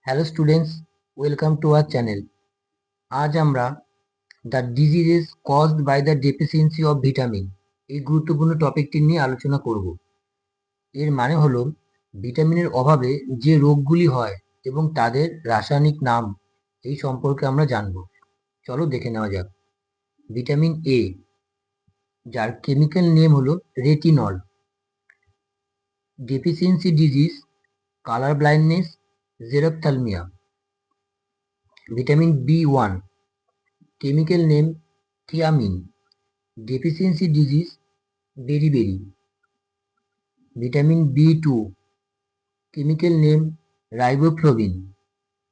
Hello students, welcome to our channel. আজ আমরা the diseases caused by the deficiency of vitamin এই গুরুত্বপূর্ণ টপিকটি নিয়ে আলোচনা করব। এর মানে হলো ভিটামিনের অভাবে যে রোগগুলি হয় এবং তাদের রাসায়নিক নাম এই সম্পর্কে আমরা জানব। চলো দেখে নেওয়া যাক। ভিটামিন এ, যার কেমিক্যাল নেম হলো retinol. Deficiency disease, colour blindness, xerophthalmia. Vitamin B one, chemical name thiamine. Deficiency disease, beriberi. Vitamin B2, chemical name riboflavin.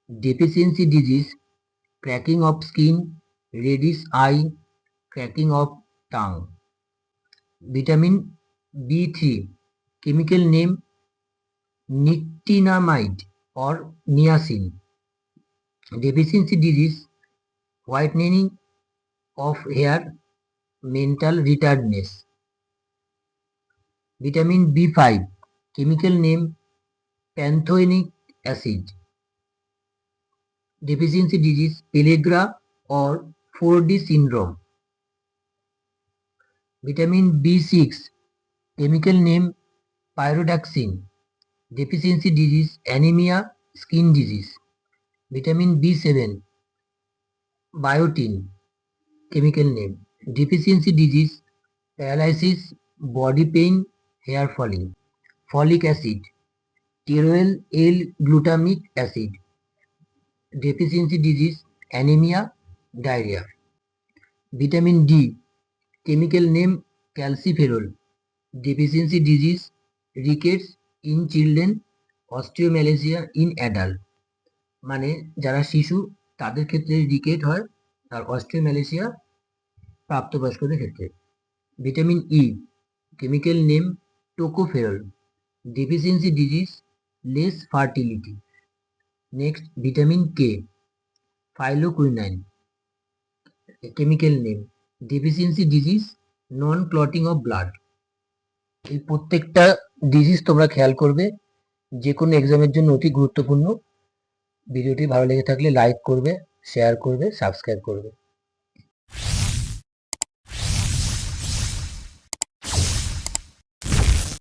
Deficiency disease, cracking of skin, reddish eye, cracking of tongue. Vitamin B3, chemical name nicotinamide or niacin. Deficiency disease, whitening of hair, mental retardedness. Vitamin B5, chemical name pantothenic acid. Deficiency disease, pellagra or 4D syndrome. Vitamin B6, chemical name pyridoxine. Deficiency disease, anemia, skin disease. Vitamin B7, biotin, chemical name. Deficiency disease, paralysis, body pain, hair falling. Folic acid, teroyl L-glutamic acid. Deficiency disease, anemia, diarrhea. Vitamin D, chemical name calciferol. Deficiency disease, rickets in children, osteomalacia in adult. মানে যারা শিশু তাদের ক্ষেত্রে rickets হয় আর osteomalacia প্রাপ্তবয়স্কদের ক্ষেত্রে। Vitamin E, chemical name tocopherol. Deficiency disease, less fertility. Next vitamin K, phylloquinone, chemical name deficiency disease, non clotting of blood. এই প্রত্যেকটা ডিজিজ তোমরা খেয়াল করবে, যে কোনো এক্সামের জন্য অতি গুরুত্বপূর্ণ। ভিডিওটি ভালো লেগে থাকলে লাইক করবে, শেয়ার করবে, সাবস্ক্রাইব করবে।